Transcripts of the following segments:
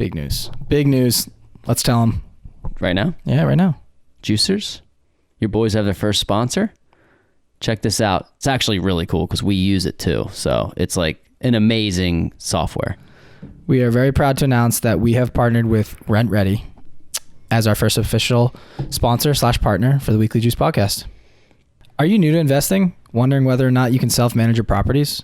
Big news. Big news. Let's tell them. Right now? Yeah, right now. Juicers, your boys have their first sponsor. Check this out. It's actually really cool because we use it too. So it's like an amazing software. We are very proud to announce that we have partnered with Rent Ready as our first official sponsor / partner for the Weekly Juice podcast. Are you new to investing? Wondering whether or not you can self-manage your properties?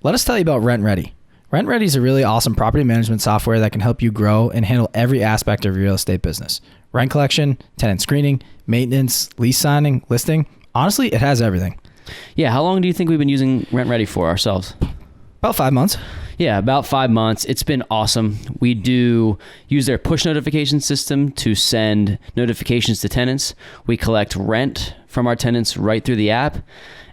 Let us tell you about Rent Ready. Rent Ready is a really awesome property management software that can help you grow and handle every aspect of your real estate business. Rent collection, tenant screening, maintenance, lease signing, listing. Honestly, it has everything. Yeah. How long do you think we've been using Rent Ready for ourselves? About 5 months. Yeah, about 5 months. It's been awesome. We do use their push notification system to send notifications to tenants. We collect rent from our tenants right through the app.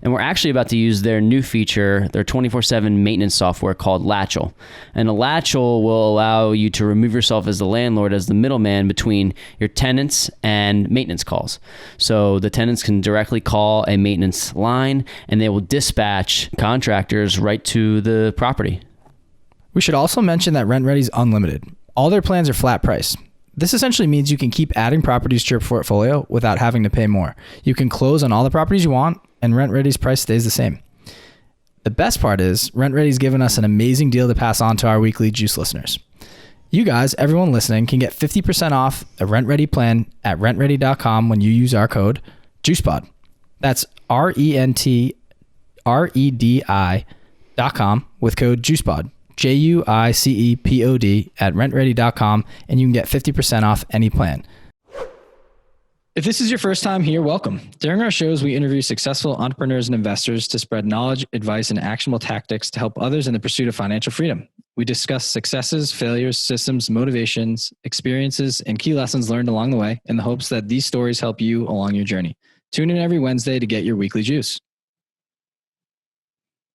And we're actually about to use their new feature, their 24/7 maintenance software called Latchel. And a Latchel will allow you to remove yourself as the landlord, as the middleman between your tenants and maintenance calls. So the tenants can directly call a maintenance line and they will dispatch contractors right to the property. We should also mention that Rent Ready is unlimited. All their plans are flat price. This essentially means you can keep adding properties to your portfolio without having to pay more. You can close on all the properties you want, and Rent Ready's price stays the same. The best part is Rent Ready's given us an amazing deal to pass on to our Weekly Juice listeners. You guys, everyone listening, can get 50% off a Rent Ready plan at rentready.com when you use our code JuicePod. That's RENTREDI.com with code JuicePod. JUICEPOD at rentready.com, and you can get 50% off any plan. If this is your first time here, welcome. During our shows, we interview successful entrepreneurs and investors to spread knowledge, advice, and actionable tactics to help others in the pursuit of financial freedom. We discuss successes, failures, systems, motivations, experiences, and key lessons learned along the way in the hopes that these stories help you along your journey. Tune in every Wednesday to get your weekly juice.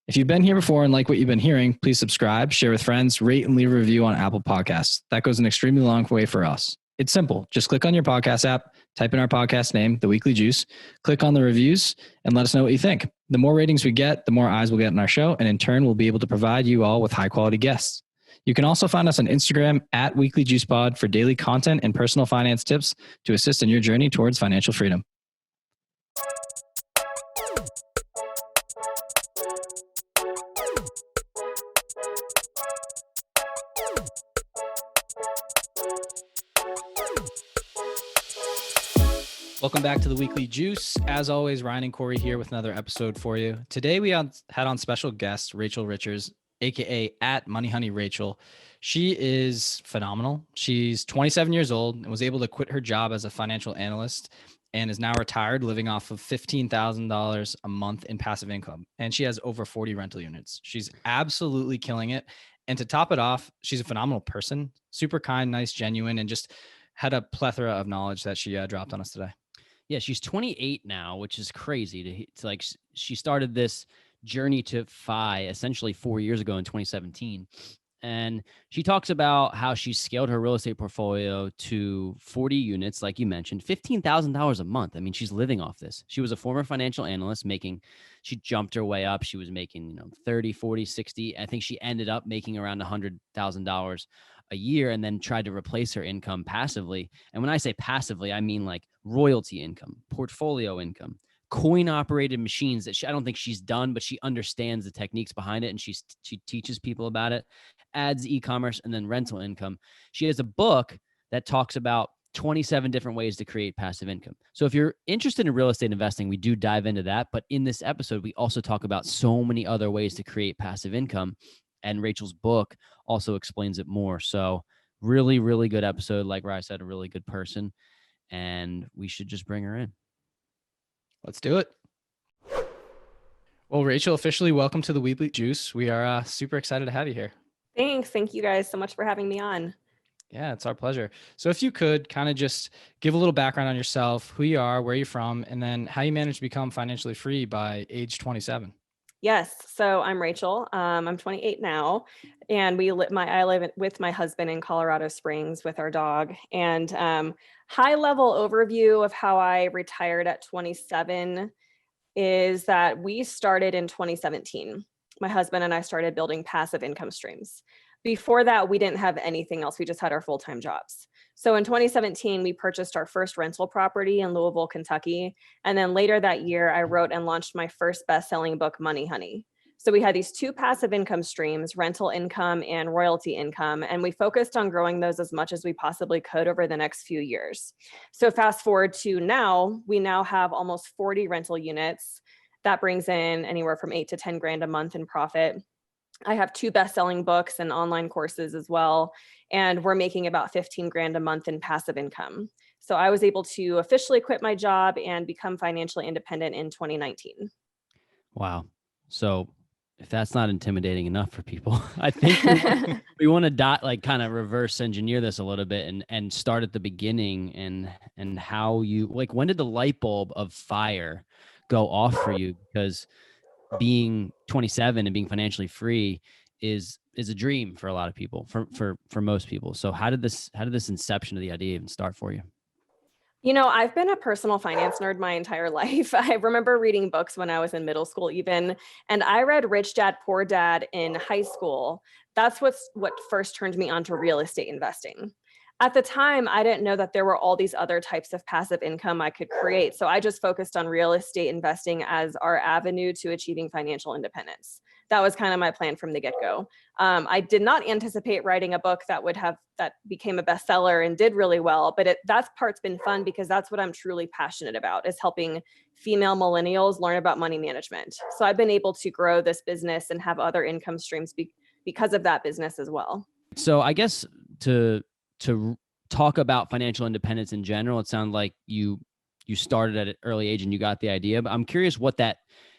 If you've been here before and like what you've been hearing, please subscribe, share with friends, rate and leave a review on Apple Podcasts. That goes an extremely long way for us. It's simple. Just click on your podcast app, type in our podcast name, The Weekly Juice, click on the reviews, and let us know what you think. The more ratings we get, the more eyes we'll get on our show, and in turn, we'll be able to provide you all with high-quality guests. You can also find us on Instagram at Weekly Juice Pod for daily content and personal finance tips to assist in your journey towards financial freedom. Welcome back to the Weekly Juice. As always, Ryan and Corey here with another episode for you. Today we had on special guest Rachel Richards, aka at Money Honey Rachel. She is phenomenal. She's 27 years old and was able to quit her job as a financial analyst and is now retired, living off of $15,000 a month in passive income. And she has over 40 rental units. She's absolutely killing it. And to top it off, she's a phenomenal person, super kind, nice, genuine, and just had a plethora of knowledge that she dropped on us today. Yeah, she's 28 now, which is crazy. To like, she started this journey to FI essentially 4 years ago in 2017. And she talks about how she scaled her real estate portfolio to 40 units, like you mentioned, $15,000 a month. I mean, she's living off this. She was a former financial analyst she jumped her way up. She was making, 30, 40, 60. I think she ended up making around $100,000 a year and then tried to replace her income passively. And when I say passively, I mean like royalty income, portfolio income, coin operated machines that I don't think she's done, but she understands the techniques behind it. And she teaches people about it, ads, ecommerce, and then rental income. She has a book that talks about 27 different ways to create passive income. So if you're interested in real estate investing, we do dive into that. But in this episode, we also talk about so many other ways to create passive income. And Rachel's book also explains it more. So really, really good episode. Like Ryan said, a really good person. And we should just bring her in. Let's do it. Well, Rachel, officially welcome to the Weekly Juice. We are super excited to have you here. Thanks. Thank you guys so much for having me on. Yeah, it's our pleasure. So if you could kind of just give a little background on yourself, who you are, where you're from, and then how you managed to become financially free by age 27. Yes. So I'm Rachel. I'm 28 now, and I live with my husband in Colorado Springs with our dog. And high level overview of how I retired at 27 is that we started in 2017. My husband and I started building passive income streams. Before that, we didn't have anything else. We just had our full-time jobs. So in 2017, we purchased our first rental property in Louisville, Kentucky. And then later that year, I wrote and launched my first best-selling book, Money Honey. So we had these two passive income streams, rental income and royalty income, and we focused on growing those as much as we possibly could over the next few years. So fast forward to now, we now have almost 40 rental units. That brings in anywhere from 8 to 10 grand a month in profit. I have 2 best-selling books and online courses as well, and we're making about 15 grand a month in passive income. So I was able to officially quit my job and become financially independent in 2019. Wow. So if that's not intimidating enough for people, I think we want to like kind of reverse engineer this a little bit and start at the beginning and how you, like, when did the light bulb of fire go off for you? Because being 27 and being financially free is a dream for a lot of people, for most people. So how did this inception of the idea even start for you? You know, I've been a personal finance nerd my entire life. I remember reading books when I was in middle school even, and I read Rich Dad, Poor Dad in high school. That's what first turned me on to real estate investing. At the time, I didn't know that there were all these other types of passive income I could create. So I just focused on real estate investing as our avenue to achieving financial independence. That was kind of my plan from the get-go. I did not anticipate writing a book that became a bestseller and did really well, but that part's been fun because that's what I'm truly passionate about, is helping female millennials learn about money management. So I've been able to grow this business and have other income streams because of that business as well. So I guess to talk about financial independence in general, it sounded like you started at an early age and you got the idea, but I'm curious what that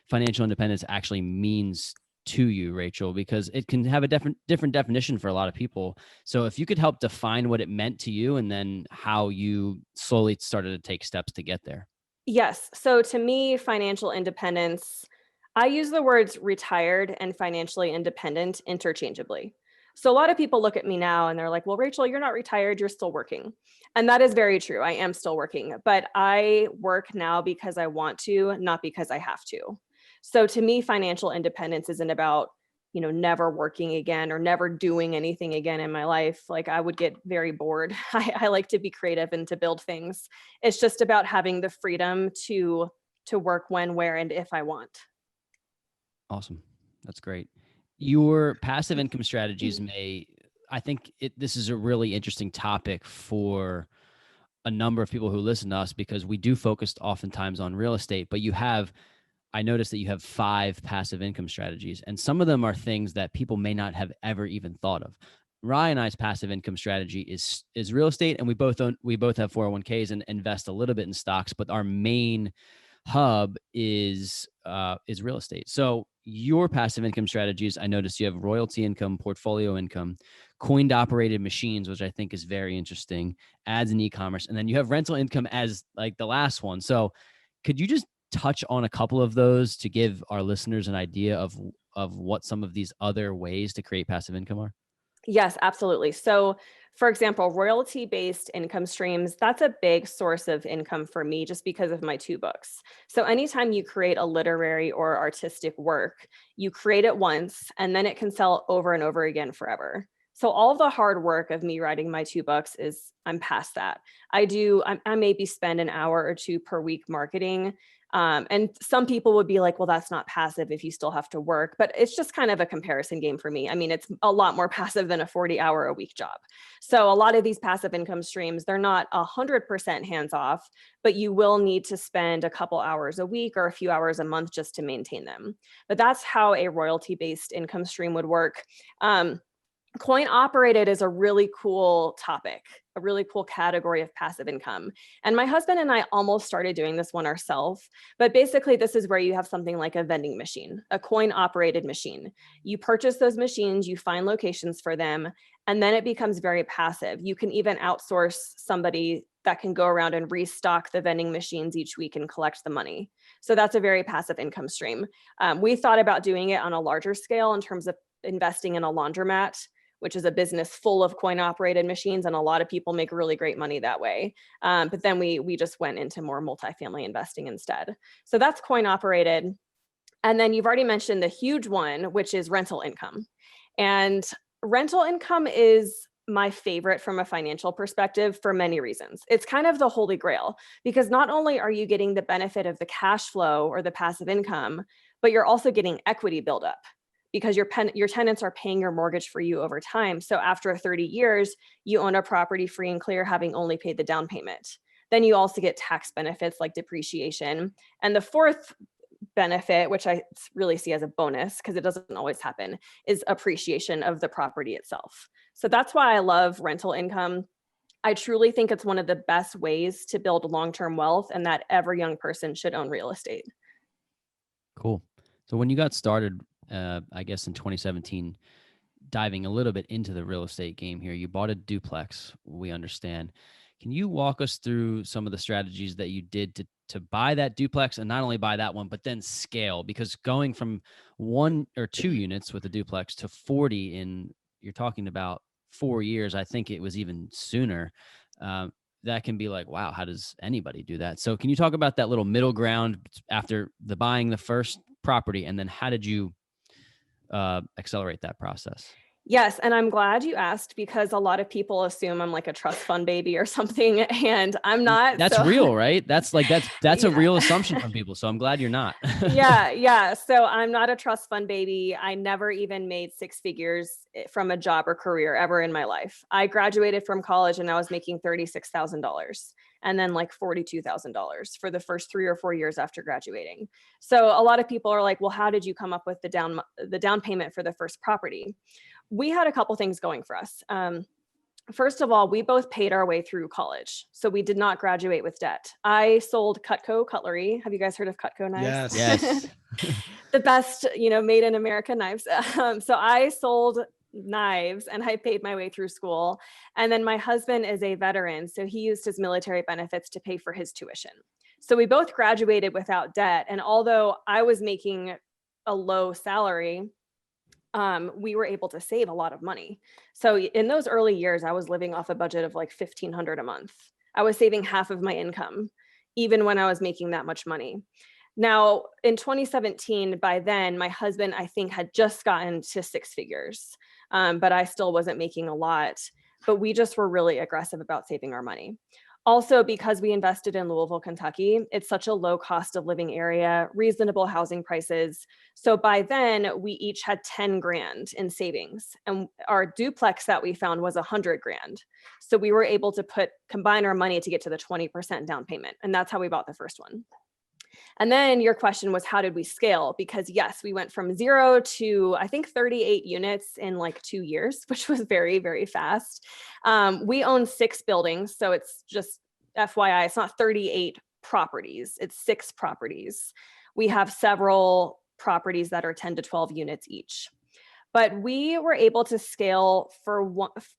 financial independence actually means to you, Rachel, because it can have a different definition for a lot of people. So if you could help define what it meant to you and then how you slowly started to take steps to get there. Yes. So to me, financial independence, I use the words retired and financially independent interchangeably. So a lot of people look at me now and they're like, well, Rachel, you're not retired, you're still working. And that is very true. I am still working, but I work now because I want to, not because I have to. So to me, financial independence isn't about, never working again or never doing anything again in my life. Like, I would get very bored. I like to be creative and to build things. It's just about having the freedom to work when, where, and if I want. Awesome. That's great. Your passive income strategies this is a really interesting topic for a number of people who listen to us, because we do focus oftentimes on real estate, but I noticed that you have 5 passive income strategies, and some of them are things that people may not have ever even thought of. Ryan and I's passive income strategy is real estate, and we both have 401ks and invest a little bit in stocks, but our main hub is real estate. So your passive income strategies, I noticed you have royalty income, portfolio income, coined operated machines, which I think is very interesting, ads and e-commerce, and then you have rental income as like the last one. So could you just touch on a couple of those to give our listeners an idea of what some of these other ways to create passive income are? Yes, absolutely. So, for example, royalty-based income streams, that's a big source of income for me just because of my 2 books. So anytime you create a literary or artistic work, you create it once and then it can sell over and over again forever. So all of the hard work of me writing my 2 books I'm past that. I maybe spend an hour or 2 per week marketing. And some people would be like, well, that's not passive if you still have to work, but it's just kind of a comparison game for me. I mean, it's a lot more passive than a 40-hour-a-week job. So a lot of these passive income streams, they're not 100% hands-off, but you will need to spend a couple hours a week or a few hours a month just to maintain them. But that's how a royalty-based income stream would work. Coin operated is a really cool topic, a really cool category of passive income. And my husband and I almost started doing this one ourselves. But basically, this is where you have something like a vending machine, a coin operated machine. You purchase those machines, you find locations for them, and then it becomes very passive. You can even outsource somebody that can go around and restock the vending machines each week and collect the money. So that's a very passive income stream. We thought about doing it on a larger scale in terms of investing in a laundromat, which is a business full of coin operated machines. And a lot of people make really great money that way. But then we just went into more multifamily investing instead. So that's coin operated. And then you've already mentioned the huge one, which is rental income. And rental income is my favorite from a financial perspective for many reasons. It's kind of the holy grail because not only are you getting the benefit of the cash flow or the passive income, but you're also getting equity buildup because your tenants are paying your mortgage for you over time. So after 30 years, you own a property free and clear, having only paid the down payment. Then you also get tax benefits like depreciation. And the fourth benefit, which I really see as a bonus because it doesn't always happen, is appreciation of the property itself. So that's why I love rental income. I truly think it's one of the best ways to build long-term wealth and that every young person should own real estate. Cool. So when you got started, I guess in 2017, diving a little bit into the real estate game here, you bought a duplex, we understand. Can you walk us through some of the strategies that you did to buy that duplex, and not only buy that one, but then scale? Because going from 1 or 2 units with a duplex to 40 in, you're talking about 4 years, I think it was even sooner. That can be like, wow, how does anybody do that? So can you talk about that little middle ground after buying the first property, and then how did you accelerate that process? Yes, and I'm glad you asked because a lot of people assume I'm like a trust fund baby or something, and I'm not. That's so, real, right? That's like that's a yeah. real assumption from people. So I'm glad you're not. Yeah. So I'm not a trust fund baby. I never even made six figures from a job or career ever in my life. I graduated from college and I was making $36,000 and then like $42,000 for the first 3 or 4 years after graduating. So a lot of people are like, well, how did you come up with the down payment for the first property? We had a couple things going for us. First of all, we both paid our way through college. So we did not graduate with debt. I sold Cutco cutlery. Have you guys heard of Cutco knives? Yes. The best, made in America knives. So I sold knives and I paid my way through school. And then my husband is a veteran. So he used his military benefits to pay for his tuition. So we both graduated without debt. And although I was making a low salary, we were able to save a lot of money. So in those early years, I was living off a budget of like $1,500 a month. I was saving half of my income, even when I was making that much money. Now, in 2017, by then, my husband, I think, had just gotten to six figures, but I still wasn't making a lot. But we just were really aggressive about saving our money. Also, because we invested in Louisville, Kentucky, it's such a low cost of living area, reasonable housing prices. So by then, we each had 10 grand in savings, and our duplex that we found was 100 grand. So we were able to combine our money to get to the 20% down payment, and that's how we bought the first one. And then your question was, how did we scale? Because yes, we went from 0 to, I think, 38 units in like 2 years, which was very, very fast. We own 6 buildings. So it's just FYI, it's not 38 properties, it's 6 properties. We have several properties that are 10 to 12 units each. But we were able to scale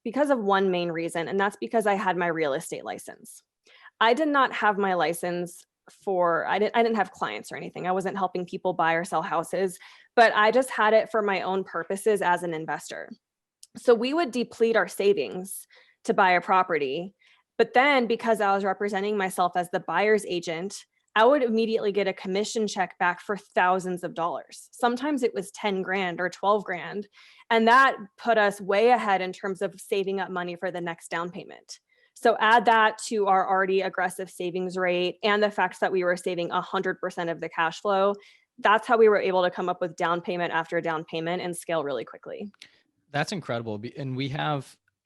because of one main reason, and that's because I had my real estate license. I did not have my license I didn't have clients or anything. I wasn't helping people buy or sell houses, but I just had it for my own purposes as an investor. So we would deplete our savings to buy a property. But then because I was representing myself as the buyer's agent, I would immediately get a commission check back for thousands of dollars. Sometimes it was 10 grand or 12 grand. And that put us way ahead in terms of saving up money for the next down payment. So add that to our already aggressive savings rate and the fact that we were saving 100% of the cash flow. That's how we were able to come up with down payment after down payment and scale really quickly. That's incredible. And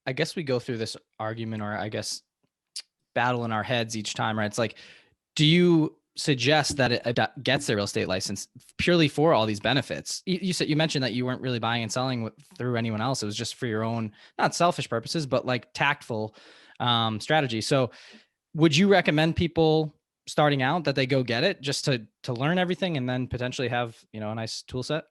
I guess we go through this argument, or I guess battle in our heads each time, right? It's like, do you suggest that it gets their real estate license purely for all these benefits? You mentioned that you weren't really buying and selling through anyone else. It was just for your own, not selfish purposes, but like tactful strategy. So would you recommend people starting out that they go get it just to learn everything and then potentially have, a nice tool set?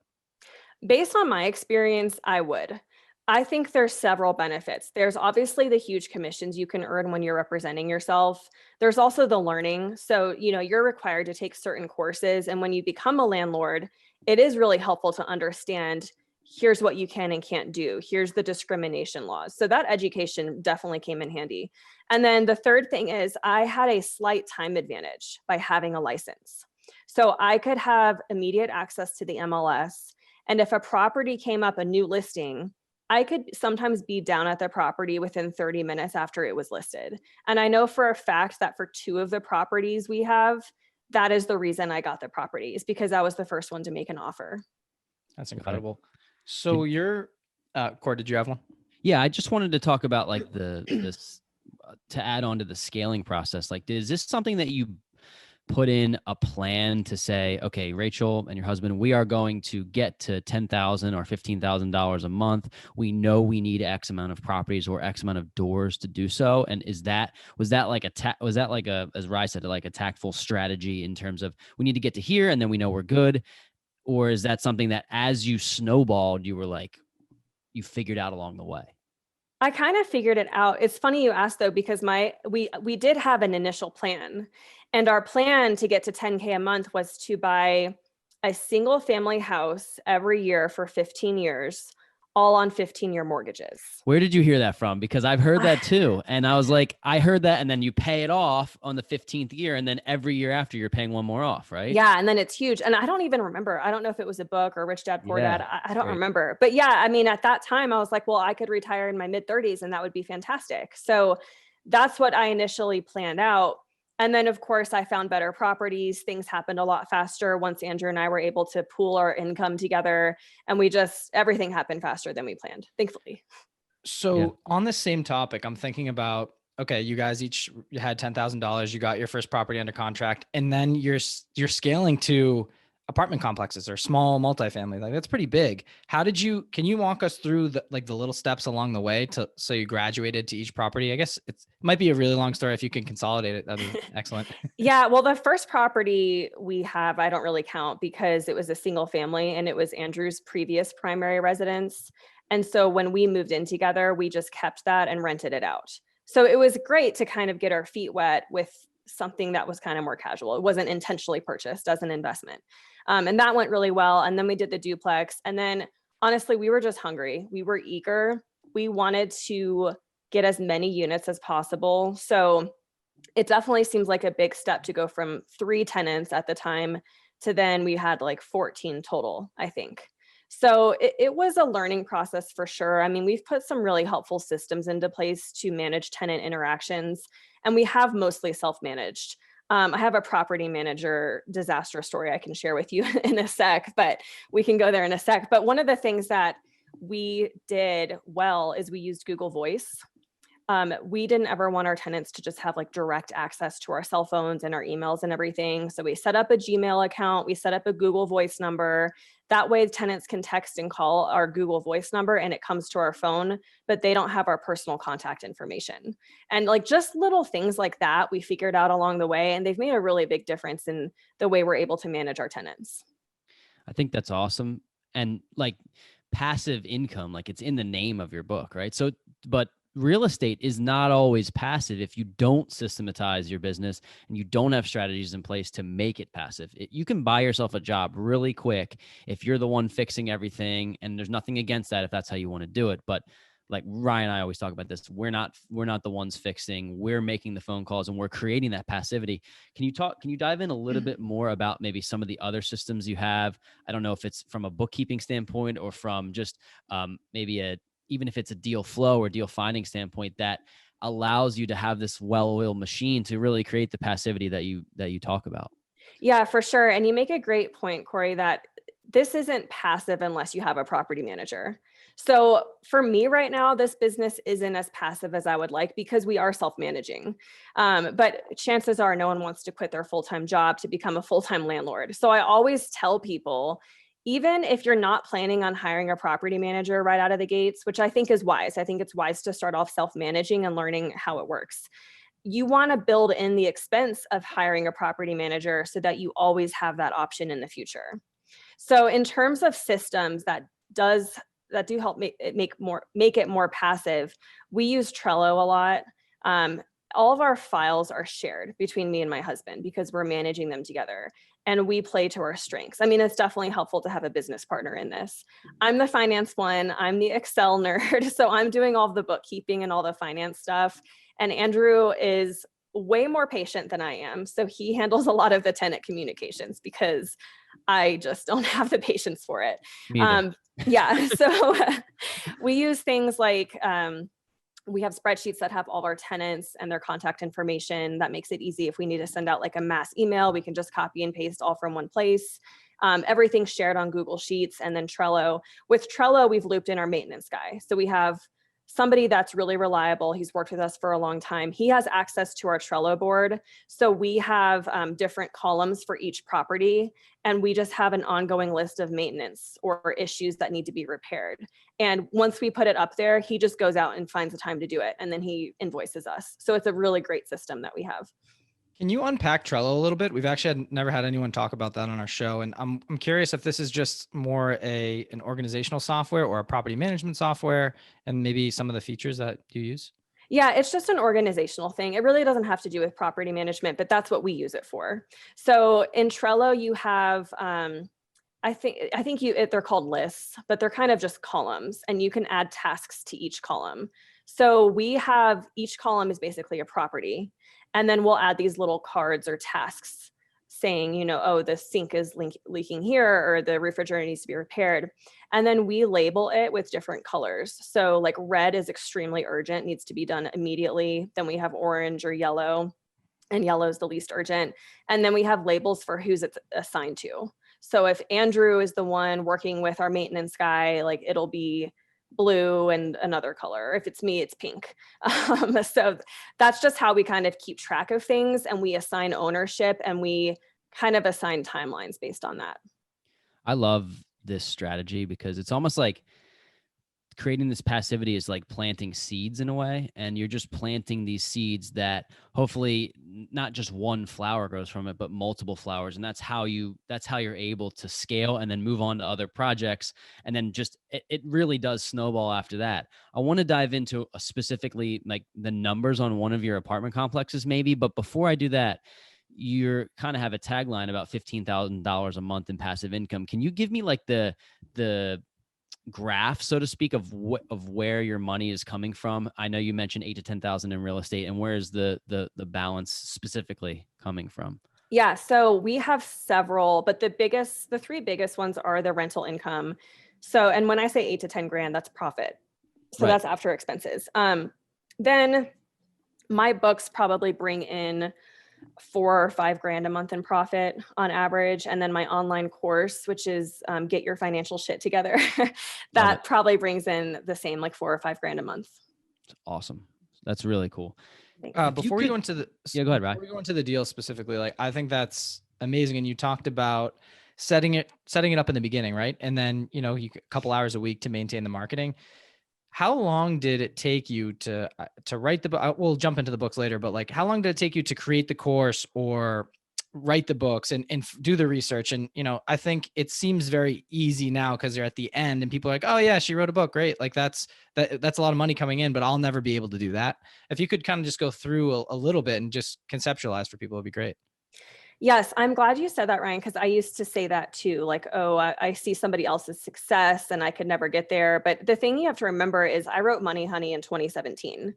Based on my experience, I would. I think there's several benefits. There's obviously the huge commissions you can earn when you're representing yourself. There's also the learning. So, you're required to take certain courses. And when you become a landlord, it is really helpful to understand, here's what you can and can't do. Here's the discrimination laws. So that education definitely came in handy. And then the third thing is I had a slight time advantage by having a license. So I could have immediate access to the MLS. And if a property came up, a new listing, I could sometimes be down at the property within 30 minutes after it was listed. And I know for a fact that for 2 of the properties we have, that is the reason I got the properties, because I was the first one to make an offer. That's incredible. So you're, Cord, did you have one? Yeah, I just wanted to talk about like this to add on to the scaling process. Like, is this something that you put in a plan to say, okay, Rachel and your husband, we are going to get to $10,000 or $15,000 a month. We know we need X amount of properties or X amount of doors to do so. And was that like as Rye said, like a tactful strategy in terms of we need to get to here and then we know we're good? Or is that something that as you snowballed, you were like, you figured out along the way? I kind of figured it out. It's funny you asked though, because we did have an initial plan, and our plan to get to 10K a month was to buy a single family house every year for 15 years, all on 15-year mortgages. Where did you hear that from? Because I've heard that too. And I was like, I heard that. And then you pay it off on the 15th year. And then every year after you're paying one more off, right? Yeah. And then it's huge. And I don't even remember. I don't know if it was a book or Rich Dad, Poor Dad. I don't great. remember. But yeah, I mean, at that time I was like, well, I could retire in my mid 30s and that would be fantastic. So that's what I initially planned out. And then of course I found better properties. Things happened a lot faster once Andrew and I were able to pool our income together, and everything happened faster than we planned, thankfully. So on the same topic, I'm thinking about, okay, you guys each had $10,000. You got your first property under contract, and then you're scaling to apartment complexes or small multifamily. Like that's pretty big. Can you walk us through the little steps along the way so you graduated to each property? I guess it might be a really long story. If you can consolidate it, that'd be excellent. Yeah. Well, the first property we have, I don't really count because it was a single family and it was Andrew's previous primary residence. And so when we moved in together, we just kept that and rented it out. So it was great to kind of get our feet wet with something that was kind of more casual. It wasn't intentionally purchased as an investment. And that went really well. And then we did the duplex. And then honestly, we were just hungry. We were eager. We wanted to get as many units as possible. So it definitely seems like a big step to go from 3 tenants at the time to then we had like 14 total, I think. So it was a learning process for sure. I mean, we've put some really helpful systems into place to manage tenant interactions, and we have mostly self-managed. I have a property manager disaster story I can share with you in a sec, but we can go there in a sec. But one of the things that we did well is we used Google Voice. We didn't ever want our tenants to just have like direct access to our cell phones and our emails and everything. So we set up a Gmail account, we set up a Google Voice number. That way tenants can text and call our Google Voice number and it comes to our phone, but they don't have our personal contact information. And like just little things like that, we figured out along the way, and they've made a really big difference in the way we're able to manage our tenants. I think that's awesome. And like passive income, like it's in the name of your book, right? So, but real estate is not always passive if you don't systematize your business and you don't have strategies in place to make it passive. You can buy yourself a job really quick if you're the one fixing everything, and there's nothing against that if that's how you want to do it. But like Ryan and I always talk about this, we're not the ones fixing, we're making the phone calls and we're creating that passivity. Can you dive in a little bit more about maybe some of the other systems you have? I don't know if it's from a bookkeeping standpoint or from just maybe even if it's a deal flow or deal finding standpoint that allows you to have this well-oiled machine to really create the passivity that you talk about. Yeah, for sure. And you make a great point, Corey, that this isn't passive unless you have a property manager. So for me right now, this business isn't as passive as I would like because we are self-managing. But chances are no one wants to quit their full-time job to become a full-time landlord. So I always tell people, even if you're not planning on hiring a property manager right out of the gates, which I think is wise, I think it's wise to start off self-managing and learning how it works. You want to build in the expense of hiring a property manager so that you always have that option in the future. So in terms of systems that do help make it more passive, we use Trello a lot. All of our files are shared between me and my husband because we're managing them together and we play to our strengths. I mean, it's definitely helpful to have a business partner in this. I'm the finance one, I'm the Excel nerd. So I'm doing all the bookkeeping and all the finance stuff. And Andrew is way more patient than I am. So he handles a lot of the tenant communications because I just don't have the patience for it. Me either. Yeah. So we use things like, we have spreadsheets that have all of our tenants and their contact information. That makes it easy. If we need to send out like a mass email, we can just copy and paste all from one place. Everything's shared on Google Sheets, and then Trello. With Trello, we've looped in our maintenance guy. So we have somebody that's really reliable. He's worked with us for a long time. He has access to our Trello board. So we have different columns for each property, and we just have an ongoing list of maintenance or issues that need to be repaired. And once we put it up there, he just goes out and finds the time to do it, and then he invoices us. So it's a really great system that we have. Can you unpack Trello a little bit? We've actually never had anyone talk about that on our show. And I'm curious if this is just more an organizational software or a property management software, and maybe some of the features that you use. Yeah, it's just an organizational thing. It really doesn't have to do with property management, but that's what we use it for. So in Trello, you have, I think they're called lists, but they're kind of just columns, and you can add tasks to each column. So we have, each column is basically a property, and then we'll add these little cards or tasks saying, you know, oh, the sink is leaking here, or the refrigerator needs to be repaired. And then we label it with different colors. So like red is extremely urgent, needs to be done immediately. Then we have orange or yellow, and yellow is the least urgent. And then we have labels for who's it's assigned to. So if Andrew is the one working with our maintenance guy, like it'll be blue and another color. If it's me, it's pink. So that's just how we kind of keep track of things, and we assign ownership, and we kind of assign timelines based on that. I love this strategy because it's almost like creating this passivity is like planting seeds in a way, and you're just planting these seeds that hopefully not just one flower grows from it, but multiple flowers. And that's how you're able to scale and then move on to other projects. And then just, it really does snowball after that. I want to dive into specifically like the numbers on one of your apartment complexes maybe, but before I do that, you're kind of have a tagline about $15,000 a month in passive income. Can you give me like the graph, so to speak, of where your money is coming from? I know you mentioned 8 to 10,000 in real estate, and where is the balance specifically coming from? Yeah, so we have several, but the three biggest ones are the rental income. So, and when I say 8 to 10 grand, that's profit. So Right. that's after expenses. Then my books probably bring in 4 or 5 grand a month in profit on average. And then my online course, which is Get Your Financial Shit Together, that probably brings in the same, like 4 or 5 grand a month. Awesome. That's really cool. Before we go into the Yeah, go ahead, Ryan. Before we go into the deal specifically, like I think that's amazing. And you talked about setting it up in the beginning, right? And then, you know, a couple hours a week to maintain the marketing. How long did it take you to write the book? We'll jump into the books later, but like, how long did it take you to create the course or write the books and do the research? And, you know, I think it seems very easy now because you're at the end and people are like, oh yeah, she wrote a book. Great. Like that's a lot of money coming in, but I'll never be able to do that. If you could kind of just go through a little bit and just conceptualize for people, it'd be great. Yes, I'm glad you said that, Ryan, because I used to say that too. Like, oh, I see somebody else's success and I could never get there. But the thing you have to remember is I wrote Money Honey in 2017.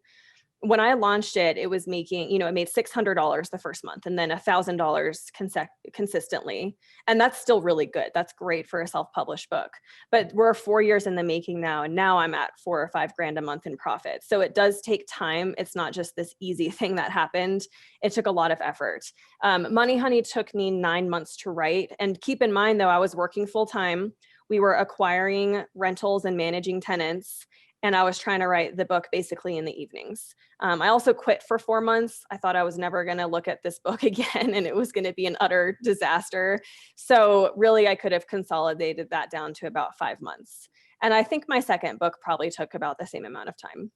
When I launched it, it was making, you know, it made $600 the first month, and then $1,000 consistently. And that's still really good. That's great for a self-published book. But we're 4 years in the making now, and now I'm at 4 or 5 grand a month in profit. So it does take time. It's not just this easy thing that happened. It took a lot of effort. Money Honey took me 9 months to write. And keep in mind, though, I was working full time. We were acquiring rentals and managing tenants, and I was trying to write the book basically in the evenings. I also quit for 4 months. I thought I was never going to look at this book again, and it was going to be an utter disaster. So really, I could have consolidated that down to about 5 months. And I think my second book probably took about the same amount of time.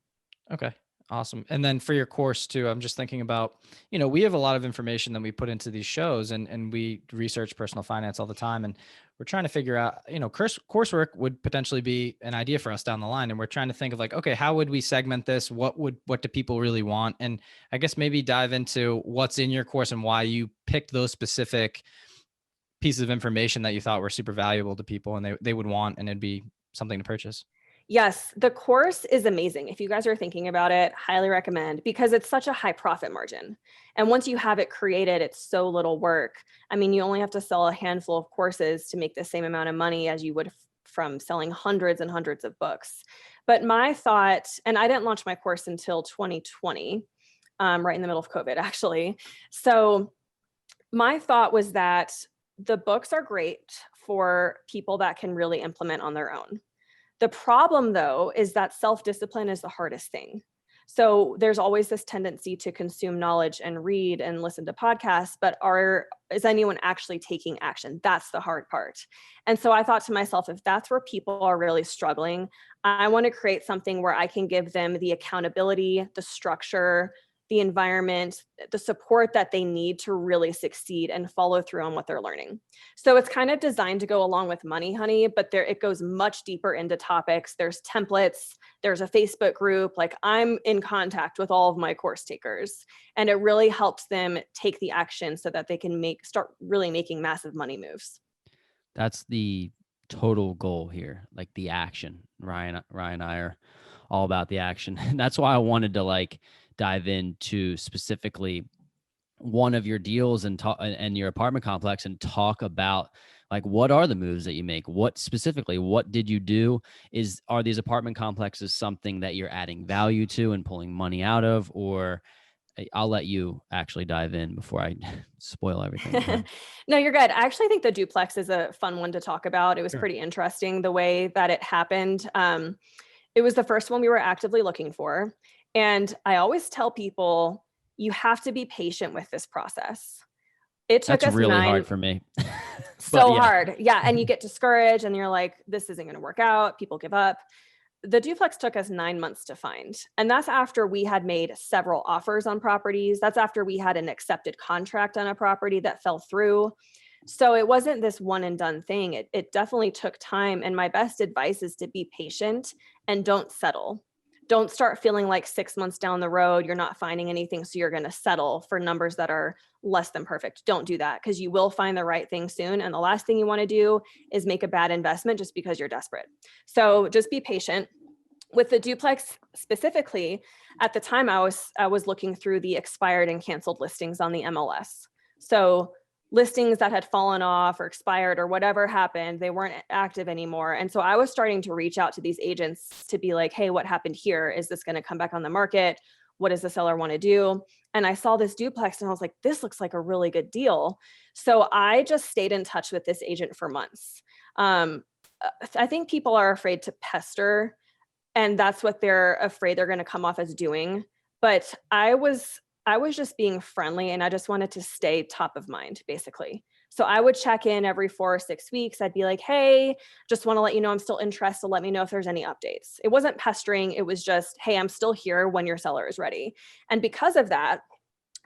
Okay. Awesome. And then for your course too, I'm just thinking about, you know, we have a lot of information that we put into these shows, and we research personal finance all the time. And we're trying to figure out, you know, coursework would potentially be an idea for us down the line. And we're trying to think of like, okay, how would we segment this? What do people really want? And I guess maybe dive into what's in your course and why you picked those specific pieces of information that you thought were super valuable to people and they would want, and it'd be something to purchase. Yes, the course is amazing. If you guys are thinking about it, highly recommend, because it's such a high profit margin. And once you have it created, it's so little work. I mean, you only have to sell a handful of courses to make the same amount of money as you would from selling hundreds and hundreds of books. But my thought, and I didn't launch my course until 2020, right in the middle of COVID, actually. So my thought was that the books are great for people that can really implement on their own. The problem, though, is that self-discipline is the hardest thing. So there's always this tendency to consume knowledge and read and listen to podcasts, but is anyone actually taking action? That's the hard part. And so I thought to myself, if that's where people are really struggling, I want to create something where I can give them the accountability, the structure, the environment, the support that they need to really succeed and follow through on what they're learning. So it's kind of designed to go along with Money Honey, but it goes much deeper into topics. There's templates, there's a Facebook group. Like, I'm in contact with all of my course takers, and it really helps them take the action so that they can start really making massive money moves. That's the total goal here, like the action. Ryan and I are all about the action. And that's why I wanted to dive into specifically one of your deals and your apartment complex and talk about what are the moves that you make? What did you do? Are these apartment complexes something that you're adding value to and pulling money out of, or I'll let you actually dive in before I spoil everything. No, you're good. I actually think the duplex is a fun one to talk about. It was pretty interesting the way that it happened. It was the first one we were actively looking for. And I always tell people, you have to be patient with this process. It took That's us really hard for me. Hard. Yeah. And you get discouraged and you're like, this isn't going to work out. People give up. The duplex took us 9 months to find. And that's after we had made several offers on properties. That's after we had an accepted contract on a property that fell through. So it wasn't this one and done thing. It definitely took time. And my best advice is to be patient and don't settle. Don't start feeling like 6 months down the road, you're not finding anything, so you're going to settle for numbers that are less than perfect. Don't do that, because you will find the right thing soon. And the last thing you want to do is make a bad investment just because you're desperate. So just be patient. With the duplex specifically, at the time I was looking through the expired and canceled listings on the MLS. So listings that had fallen off or expired or whatever happened, they weren't active anymore. And so I was starting to reach out to these agents to be like, hey, what happened here? Is this going to come back on the market? What does the seller want to do? And I saw this duplex and I was like, this looks like a really good deal. So I just stayed in touch with this agent for months. I think people are afraid to pester, and that's what they're afraid they're going to come off as doing. But I was just being friendly, and I just wanted to stay top of mind, basically. So I would check in every 4 or 6 weeks. I'd be like, hey, just want to let you know I'm still interested. Let me know if there's any updates. It wasn't pestering. It was just, hey, I'm still here when your seller is ready. And because of that,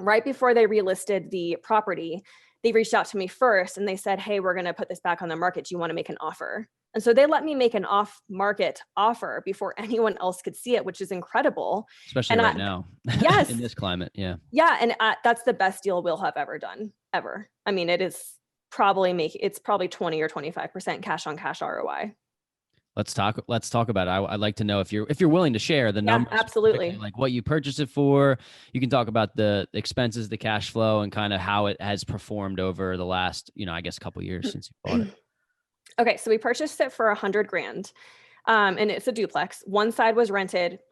right before they relisted the property, they reached out to me first and they said, hey, we're going to put this back on the market. Do you want to make an offer? And so they let me make an off-market offer before anyone else could see it, which is incredible. Especially right now. Yes. In this climate. Yeah. Yeah. And that's the best deal we'll have ever done, ever. I mean, it's probably 20 or 25% cash on cash ROI. Let's talk about it. I'd like to know if you're willing to share the numbers. Absolutely. Like what you purchased it for. You can talk about the expenses, the cash flow, and kind of how it has performed over the last, I guess, couple of years since you bought it. Okay. So we purchased it for $100,000. And it's a duplex. One side was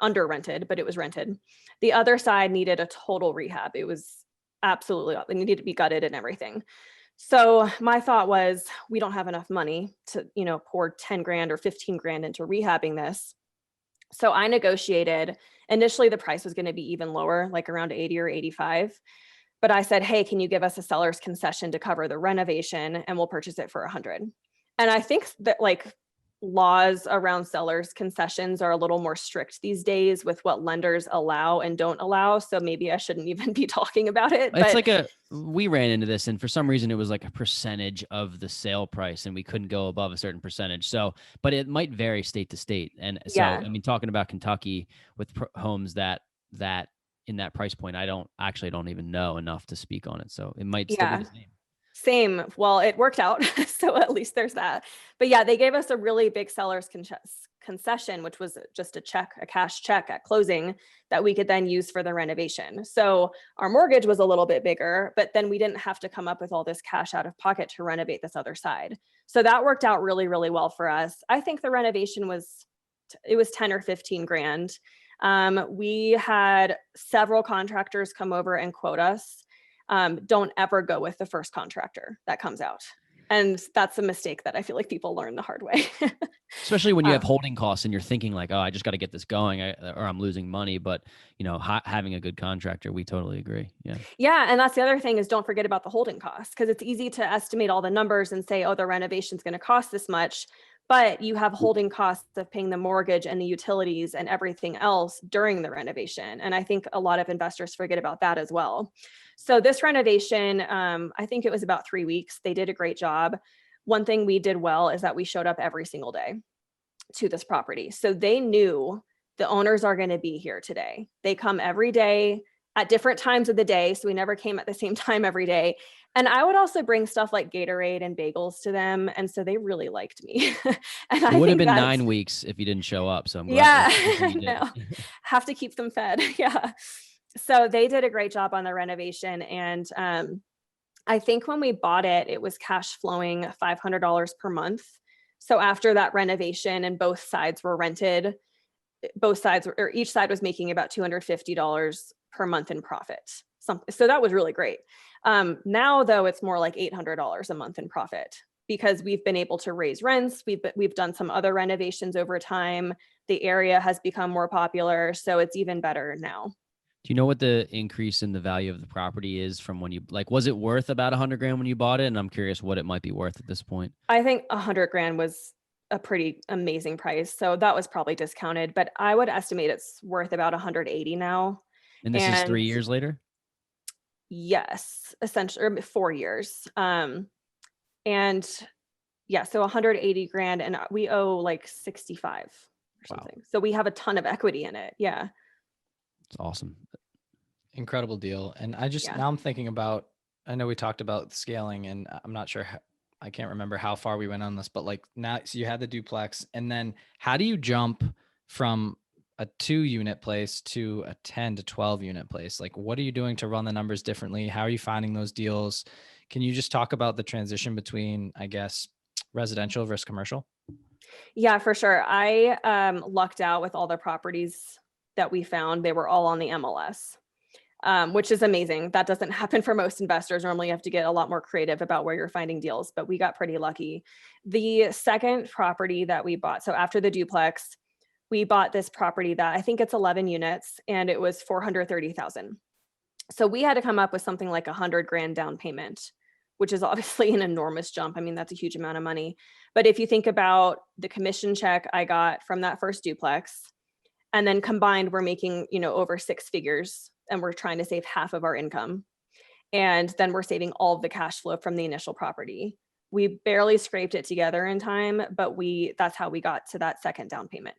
under rented, but it was rented. The other side needed a total rehab. It was it needed to be gutted and everything. So my thought was, we don't have enough money to, pour 10 grand or 15 grand into rehabbing this. So I negotiated. Initially, the price was going to be even lower, like around 80 or 85. But I said, hey, can you give us a seller's concession to cover the renovation, and we'll purchase it for 100. And I think that laws around sellers concessions are a little more strict these days with what lenders allow and don't allow. So maybe I shouldn't even be talking about it. It's we ran into this, and for some reason it was like a percentage of the sale price and we couldn't go above a certain percentage. So, but it might vary state to state. And so, yeah. I mean, talking about Kentucky with homes that in that price point, I don't even know enough to speak on it. So it might still be the same. Same. Well, it worked out. So at least there's that. But yeah, they gave us a really big seller's concession, which was just a cash check at closing that we could then use for the renovation. So our mortgage was a little bit bigger, but then we didn't have to come up with all this cash out of pocket to renovate this other side. So that worked out really, really well for us. I think the renovation was 10 or 15 grand. We had several contractors come over and quote us. Don't ever go with the first contractor that comes out. And that's a mistake that I feel like people learn the hard way. Especially when you have holding costs and you're thinking like, oh, I just got to get this going or I'm losing money. But, having a good contractor, we totally agree. Yeah. Yeah. And that's the other thing is don't forget about the holding costs, because it's easy to estimate all the numbers and say, oh, the renovation's going to cost this much. But you have holding costs of paying the mortgage and the utilities and everything else during the renovation. And I think a lot of investors forget about that as well. So this renovation, I think it was about 3 weeks. They did a great job. One thing we did well is that we showed up every single day to this property. So they knew the owners are going to be here today. They come every day at different times of the day. So we never came at the same time every day. And I would also bring stuff like Gatorade and bagels to them. And so they really liked me. And It would have been 9 weeks if you didn't show up. So I'm glad you did. No, have to keep them fed. Yeah. So they did a great job on the renovation. And I think when we bought it, it was cash flowing $500 per month. So after that renovation and both sides were rented, each side was making about $250 per month in profit. So that was really great. Now though, it's more like $800 a month in profit because we've been able to raise rents. We've done some other renovations over time. The area has become more popular, so it's even better now. Do you know what the increase in the value of the property is from when was it worth about 100 grand when you bought it? And I'm curious what it might be worth at this point. I think 100 grand was a pretty amazing price. So that was probably discounted, but I would estimate it's worth about 180 now. And this is 3 years later? Yes, essentially, or 4 years. And yeah, so 180 grand and we owe like 65 or something. So we have a ton of equity in it. Yeah. It's awesome. Incredible deal. And now I'm thinking about, I know we talked about scaling and I'm not sure I can't remember how far we went on this, but like now, so you had the duplex and then how do you jump from a 2-unit place to a 10 to 12 unit place? Like, what are you doing to run the numbers differently? How are you finding those deals? Can you just talk about the transition between, I guess, residential versus commercial? Yeah, for sure. I lucked out with all the properties that we found. They were all on the MLS. Which is amazing. That doesn't happen for most investors. Normally you have to get a lot more creative about where you're finding deals, but we got pretty lucky. The second property that we bought, so after the duplex, we bought this property that I think it's 11 units and it was $430,000. So we had to come up with something like 100 grand down payment, which is obviously an enormous jump. I mean, that's a huge amount of money. But if you think about the commission check I got from that first duplex, and then combined, we're making, over 6 figures and we're trying to save half of our income. And then we're saving all of the cash flow from the initial property. We barely scraped it together in time, but that's how we got to that second down payment.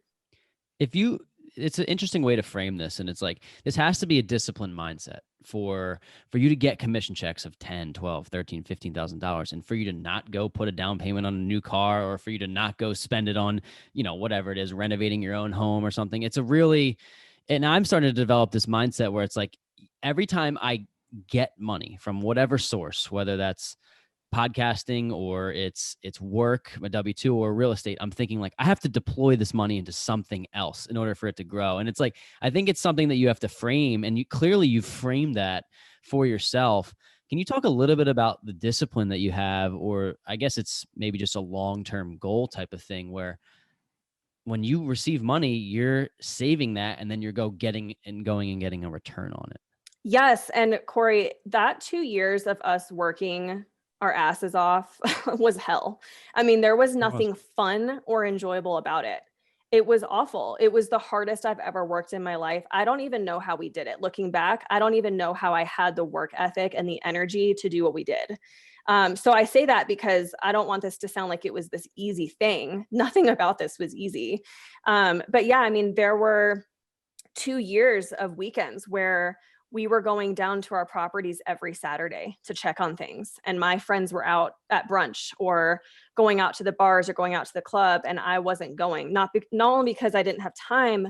It's an interesting way to frame this. And it's like, this has to be a disciplined mindset for you to get commission checks of $10, $12, $13, $15,000. And for you to not go put a down payment on a new car, or for you to not go spend it on, whatever it is, renovating your own home or something. And I'm starting to develop this mindset where it's like, every time I get money from whatever source, whether that's podcasting or it's work, a W-2 or real estate, I'm thinking like, I have to deploy this money into something else in order for it to grow. And it's like, I think it's something that you have to frame, and you've framed that for yourself. Can you talk a little bit about the discipline that you have, or I guess it's maybe just a long-term goal type of thing where when you receive money, you're saving that and then you're going and getting a return on it? Yes. And Corey, that 2 years of us working our asses off was hell. I mean, there was nothing fun or enjoyable about it. It was awful. It was the hardest I've ever worked in my life. I don't even know how we did it. Looking back, I don't even know how I had the work ethic and the energy to do what we did. So I say that because I don't want this to sound like it was this easy thing. Nothing about this was easy. But yeah, I mean, there were 2 years of weekends where we were going down to our properties every Saturday to check on things. And my friends were out at brunch or going out to the bars or going out to the club, and I wasn't going, not only because I didn't have time,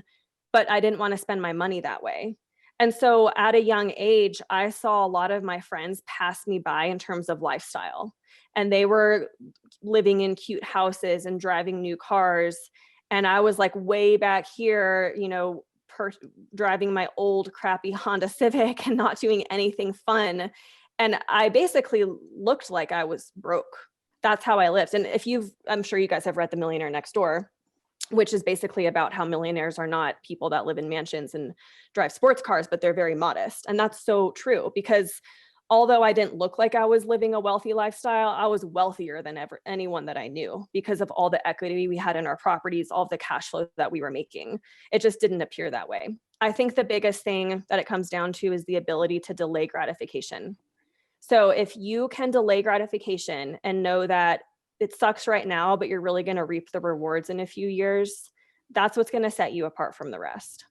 but I didn't want to spend my money that way. And so at a young age, I saw a lot of my friends pass me by in terms of lifestyle. And they were living in cute houses and driving new cars. And I was like way back here, driving my old crappy Honda Civic and not doing anything fun. And I basically looked like I was broke. That's how I lived. And I'm sure you guys have read The Millionaire Next Door, which is basically about how millionaires are not people that live in mansions and drive sports cars, but they're very modest. And that's so true, because although I didn't look like I was living a wealthy lifestyle, I was wealthier than anyone that I knew because of all the equity we had in our properties, all of the cash flow that we were making. It just didn't appear that way. I think the biggest thing that it comes down to is the ability to delay gratification. So if you can delay gratification and know that it sucks right now, but you're really going to reap the rewards in a few years, that's what's going to set you apart from the rest.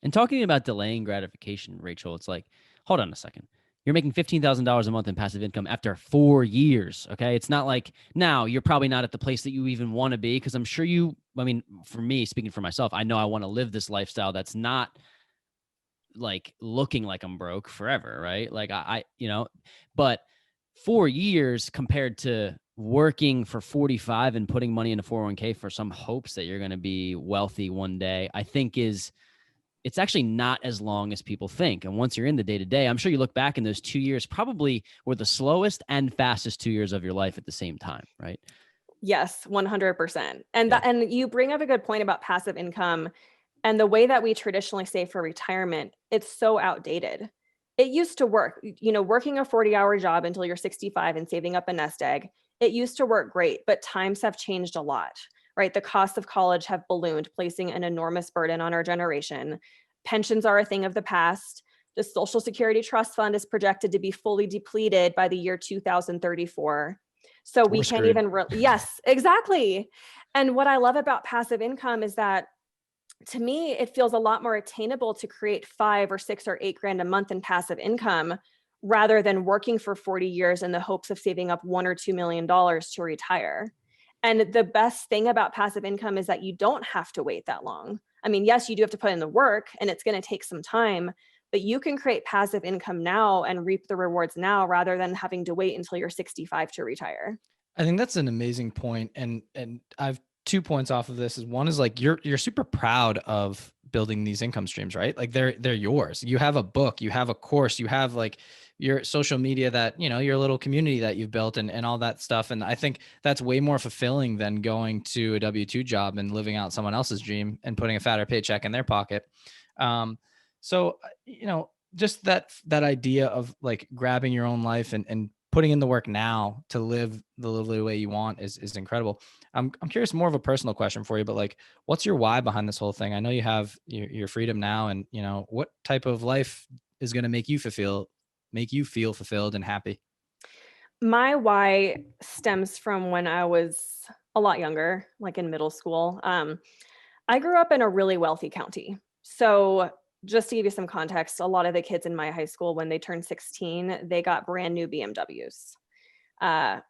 And talking about delaying gratification, Rachel, it's like, hold on a second. You're making $15,000 a month in passive income after 4 years. Okay. It's not like now you're probably not at the place that you even want to be. Cause I'm sure for me, speaking for myself, I know I want to live this lifestyle that's not like looking like I'm broke forever. Right. Like but 4 years compared to working for 45 and putting money into 401k for some hopes that you're going to be wealthy one day, I think it's actually not as long as people think. And once you're in the day-to-day, I'm sure you look back in those 2 years probably were the slowest and fastest 2 years of your life at the same time, right? Yes, 100%. And you bring up a good point about passive income and the way that we traditionally save for retirement. It's so outdated. It used to work, working a 40-hour job until you're 65 and saving up a nest egg. It used to work great, but times have changed a lot. Right? The costs of college have ballooned, placing an enormous burden on our generation. Pensions are a thing of the past. The Social Security Trust Fund is projected to be fully depleted by the year 2034. So we can't even, yes, exactly. And what I love about passive income is that, to me, it feels a lot more attainable to create 5 or 6 or 8 grand a month in passive income rather than working for 40 years in the hopes of saving up $1 or $2 million to retire. And the best thing about passive income is that you don't have to wait that long. I mean, yes, you do have to put in the work and it's going to take some time, but you can create passive income now and reap the rewards now rather than having to wait until you're 65 to retire. I think that's an amazing point. And I've 2 points off of this. Is one is like you're super proud of building these income streams, right? Like they're yours. You have a book, you have a course, you have like your social media that, your little community that you've built and all that stuff. And I think that's way more fulfilling than going to a W-2 job and living out someone else's dream and putting a fatter paycheck in their pocket. So, just that idea of like grabbing your own life and putting in the work now to live the way you want is incredible. I'm curious, more of a personal question for you, but like, what's your why behind this whole thing? I know you have your freedom now, and what type of life is going to make you feel fulfilled and happy? My why stems from when I was a lot younger, like in middle school. I grew up in a really wealthy county. So just to give you some context, a lot of the kids in my high school, when they turned 16, they got brand new BMWs,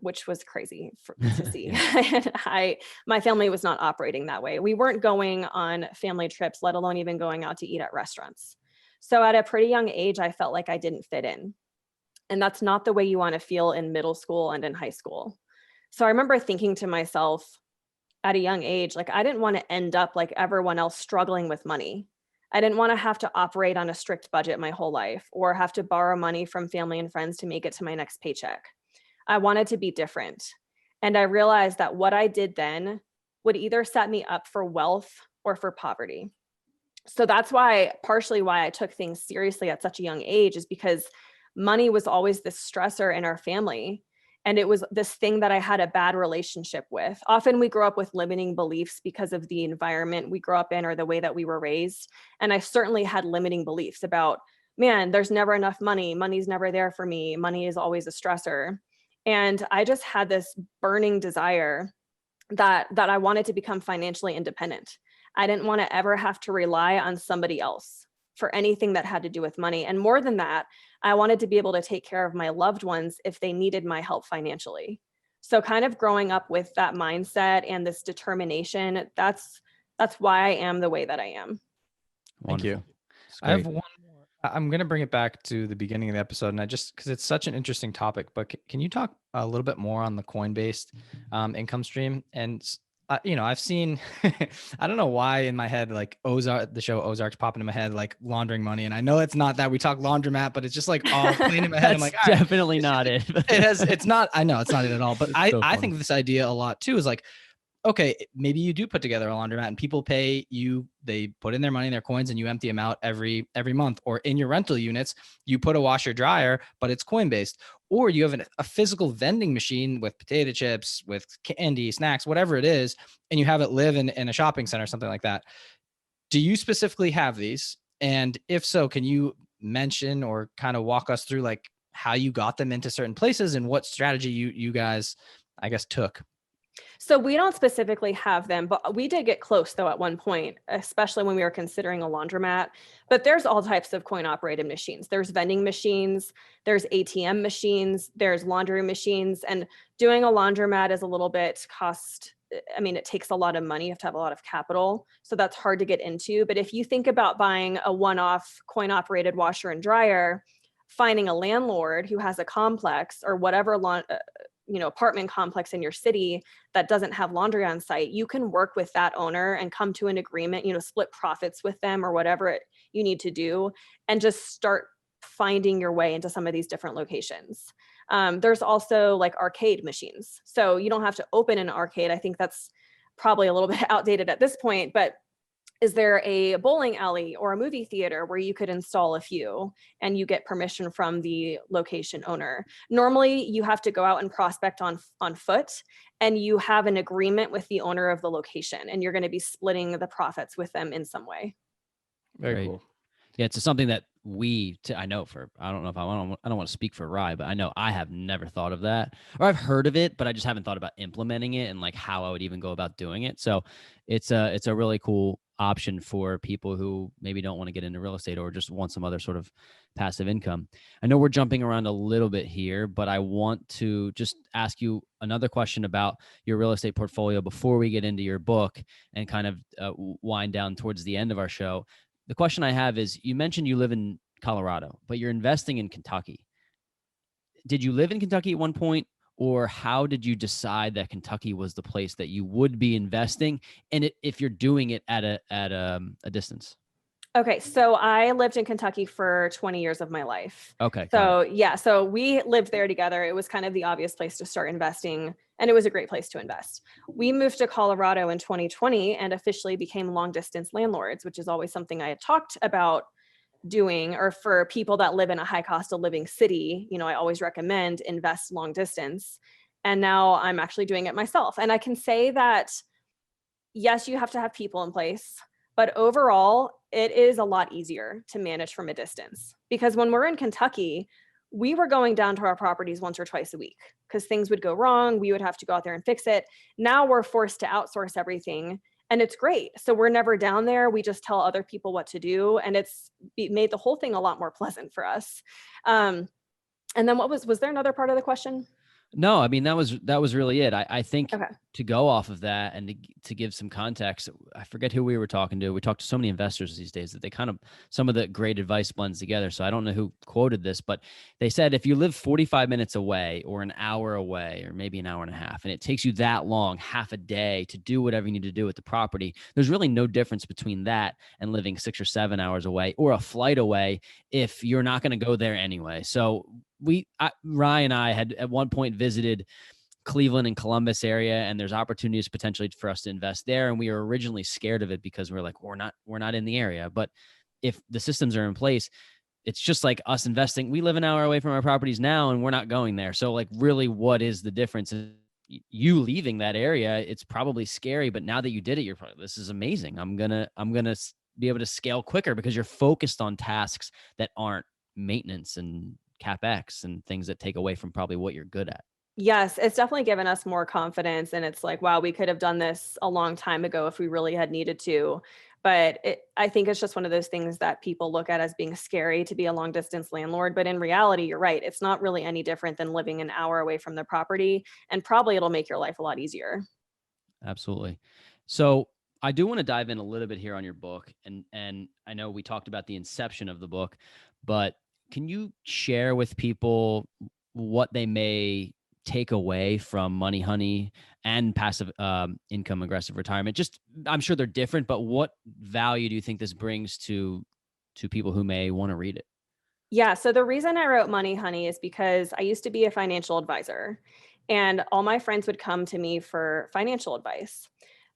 which was crazy to see. My family was not operating that way. We weren't going on family trips, let alone even going out to eat at restaurants. So at a pretty young age, I felt like I didn't fit in. And that's not the way you want to feel in middle school and in high school. So I remember thinking to myself at a young age, like, I didn't want to end up like everyone else struggling with money. I didn't want to have to operate on a strict budget my whole life or have to borrow money from family and friends to make it to my next paycheck. I wanted to be different. And I realized that what I did then would either set me up for wealth or for poverty. So that's partially why I took things seriously at such a young age, is because money was always this stressor in our family. And it was this thing that I had a bad relationship with. Often we grow up with limiting beliefs because of the environment we grew up in or the way that we were raised. And I certainly had limiting beliefs about, man, there's never enough money. Money's never there for me. Money is always a stressor. And I just had this burning desire that I wanted to become financially independent. I didn't want to ever have to rely on somebody else. for anything that had to do with money. And more than that, I wanted to be able to take care of my loved ones if they needed my help financially. So kind of growing up with that mindset and this determination, that's why I am the way that I am. Thank you. Wonderful. It's I have great. one more. I'm going to bring it back to the beginning of the episode, and because it's such an interesting topic, but can you talk a little bit more on the coin-based income stream? And I've seen, I don't know why in my head, like Ozark, the show Ozark's popping in my head, like laundering money. And I know it's not that we talk laundromat, but it's just like all playing in my head. I'm like, all right, definitely not it. it's not, I know it's not it at all, but I think funny. this idea a lot too is like, okay, maybe you do put together a laundromat and people pay you, they put in their money, their coins, and you empty them out every month. Or in your rental units, you put a washer dryer, but it's coin based. Or you have a physical vending machine with potato chips, with candy, snacks, whatever it is, and you have it live in a shopping center, something like that. Do you specifically have these? And if so, can you mention or kind of walk us through like how you got them into certain places and what strategy you guys, I guess, took? So we don't specifically have them, but we did get close though at one point, especially when we were considering a laundromat. But there's all types of coin operated machines. There's vending machines, there's ATM machines, there's laundry machines, and doing a laundromat is a little bit it takes a lot of money. You have to have a lot of capital. So that's hard to get into. But if you think about buying a one-off coin operated washer and dryer, finding a landlord who has a complex or whatever apartment complex in your city that doesn't have laundry on site, you can work with that owner and come to an agreement, split profits with them or whatever you need to do, and just start finding your way into some of these different locations. There's also like arcade machines. So you don't have to open an arcade. I think that's probably a little bit outdated at this point, but is there a bowling alley or a movie theater where you could install a few and you get permission from the location owner? Normally, you have to go out and prospect on foot, and you have an agreement with the owner of the location, and you're going to be splitting the profits with them in some way. Very cool. Yeah, it's something that I know I don't want to speak for Rye, but I know I have never thought of that, or I've heard of it, but I just haven't thought about implementing it and like how I would even go about doing it. So it's a really cool option for people who maybe don't want to get into real estate or just want some other sort of passive income. I know we're jumping around a little bit here, but I want to just ask you another question about your real estate portfolio before we get into your book and kind of wind down towards the end of our show. The question I have is, you mentioned you live in Colorado, but you're investing in Kentucky. Did you live in Kentucky at one point, or how did you decide that Kentucky was the place that you would be investing? And if you're doing it at a distance? Okay, so I lived in Kentucky for 20 years of my life. Okay. So yeah, so we lived there together. It was kind of the obvious place to start investing, and it was a great place to invest. We moved to Colorado in 2020 and officially became long distance landlords, which is always something I had talked about doing. Or for people that live in a high cost of living city, I always recommend invest long distance. And now I'm actually doing it myself. And I can say that, yes, you have to have people in place, but overall, it is a lot easier to manage from a distance, because when we're in Kentucky, we were going down to our properties once or twice a week because things would go wrong. We would have to go out there and fix it. Now we're forced to outsource everything, and it's great. So we're never down there. We just tell other people what to do, and it's made the whole thing a lot more pleasant for us. And then was there another part of the question? No, I mean, that was really it. I think Okay. to go off of that and to give some context, I forget who we were talking to. We talked to so many investors these days that they kind of, some of the great advice blends together. So I don't know who quoted this, but they said, if you live 45 minutes away or an hour away, or maybe an hour and a half, and it takes you that long, half a day to do whatever you need to do with the property, there's really no difference between that and living 6 or 7 hours away or a flight away if you're not going to go there anyway. So Ryan and I had at one point visited Cleveland and Columbus area, and there's opportunities potentially for us to invest there. And we were originally scared of it because we're like, we're not in the area. But if the systems are in place, it's just like us investing. We live an hour away from our properties now, and we're not going there. So like, really, what is the difference? You leaving that area, it's probably scary, but now that you did it, you're probably, this is amazing. I'm gonna be able to scale quicker because you're focused on tasks that aren't maintenance and CapEx and things that take away from probably what you're good at. Yes, it's definitely given us more confidence. And it's like, wow, we could have done this a long time ago if we really had needed to. But I think it's just one of those things that people look at as being scary to be a long distance landlord. But in reality, you're right. It's not really any different than living an hour away from the property. And probably it'll make your life a lot easier. Absolutely. So I do want to dive in a little bit here on your book. And I know we talked about the inception of the book, but can you share with people what they may take away from Money Honey and passive income aggressive retirement? Just, I'm sure they're different, but what value do you think this brings to people who may want to read it? Yeah. So the reason I wrote Money Honey is because I used to be a financial advisor and all my friends would come to me for financial advice.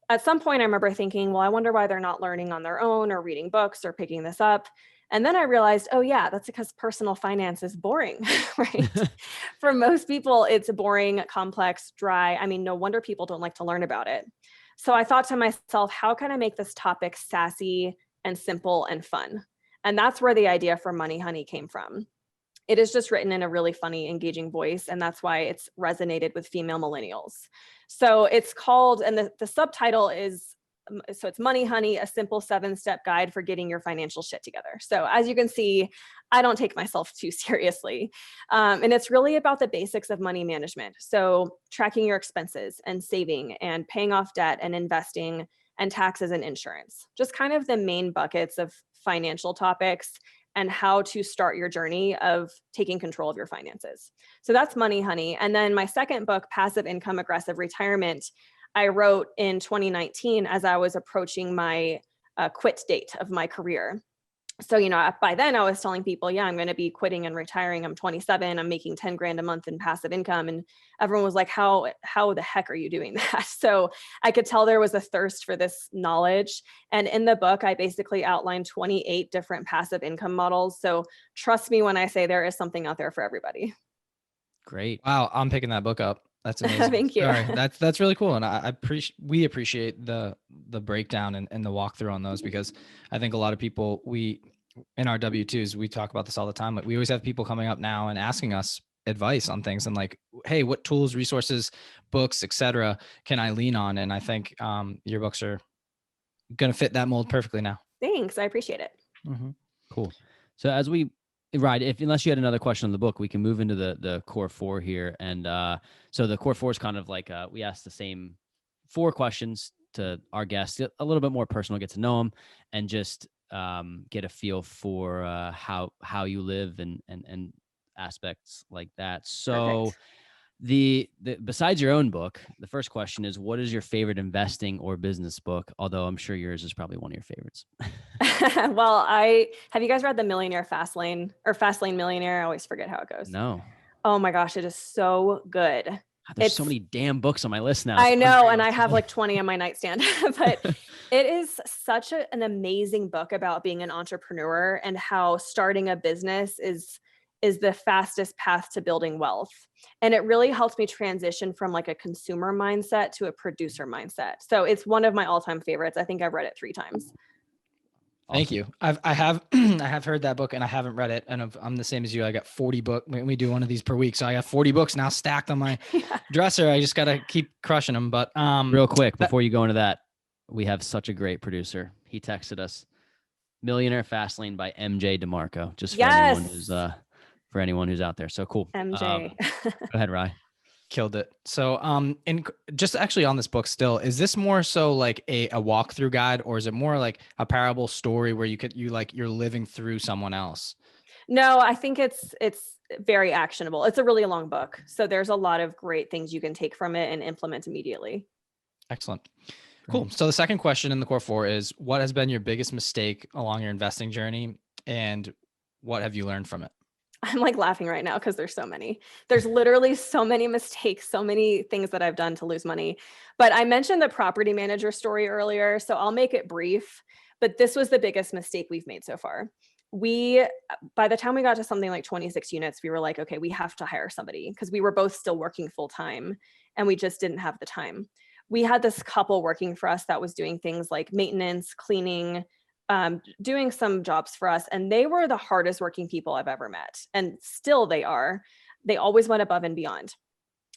At some point, I remember thinking, well, I wonder why they're not learning on their own or reading books or picking this up. And then I realized, oh, yeah, that's because personal finance is boring, right? For most people, it's boring, complex, dry. I mean, no wonder people don't like to learn about it. So I thought to myself, how can I make this topic sassy and simple and fun? And that's where the idea for Money Honey came from. It is just written in a really funny, engaging voice, and that's why it's resonated with female millennials. So it's called, and the subtitle is, so it's Money Honey, a simple 7-step guide for getting your financial shit together. So as you can see, I don't take myself too seriously. And it's really about the basics of money management. So tracking your expenses and saving and paying off debt and investing and taxes and insurance, just kind of the main buckets of financial topics and how to start your journey of taking control of your finances. So that's Money Honey. And then my second book, Passive Income Aggressive Retirement, I wrote in 2019 as I was approaching my quit date of my career. So, by then I was telling people, yeah, I'm going to be quitting and retiring. I'm 27. I'm making 10 grand a month in passive income. And everyone was like, how the heck are you doing that? So I could tell there was a thirst for this knowledge. And in the book, I basically outlined 28 different passive income models. So trust me when I say there is something out there for everybody. Great. Wow, I'm picking that book up. That's amazing. Thank you. Sorry, that's really cool, and we appreciate the breakdown and the walkthrough on those, because I think a lot of people, we in our W-2s, we talk about this all the time. Like, we always have people coming up now and asking us advice on things, and like, hey, what tools, resources, books, etc. can I lean on? And I think your books are gonna fit that mold perfectly now. Thanks. I appreciate it. Mm-hmm. Cool. So as we right, unless you had another question on the book, we can move into the core four here. And so the core four is kind of like we ask the same 4 questions to our guests, a little bit more personal, get to know them, and just get a feel for how you live and aspects like that. So. Perfect. The besides your own book, the first question is, what is your favorite investing or business book? Although I'm sure yours is probably one of your favorites. Well, have you guys read The Millionaire Fastlane or Fastlane Millionaire? I always forget how it goes. No. Oh my gosh, it is so good. There's so many damn books on my list now. I know, and I have like 20 on my nightstand, but it is such an amazing book about being an entrepreneur and how starting a business is the fastest path to building wealth. And it really helped me transition from like a consumer mindset to a producer mindset. So it's one of my all-time favorites. I think I've read it 3 times. Thank you. I have I have heard that book and I haven't read it. And I'm the same as you. I got 40 books. We do one of these per week, so I got 40 books now stacked on my dresser. I just gotta keep crushing them. But real quick before you go into that, we have such a great producer. He texted us, "Millionaire Fastlane" by MJ DeMarco. Just for anyone who's out there. So cool. MJ. Go ahead, Rye. Killed it. So in just actually on this book still, is this more so like a walkthrough guide, or is it more like a parable story where you're living through someone else? No, I think it's very actionable. It's a really long book. So there's a lot of great things you can take from it and implement immediately. Excellent. Cool. So the second question in the core 4 is, what has been your biggest mistake along your investing journey, and what have you learned from it? I'm like laughing right now because there's so many. There's literally so many mistakes, so many things that I've done to lose money. But I mentioned the property manager story earlier, so I'll make it brief. But this was the biggest mistake we've made so far. By the time we got to something like 26 units, we were like, okay, we have to hire somebody, because we were both still working full time and we just didn't have the time. We had this couple working for us that was doing things like maintenance, cleaning, doing some jobs for us. And they were the hardest working people I've ever met. And still they are. They always went above and beyond.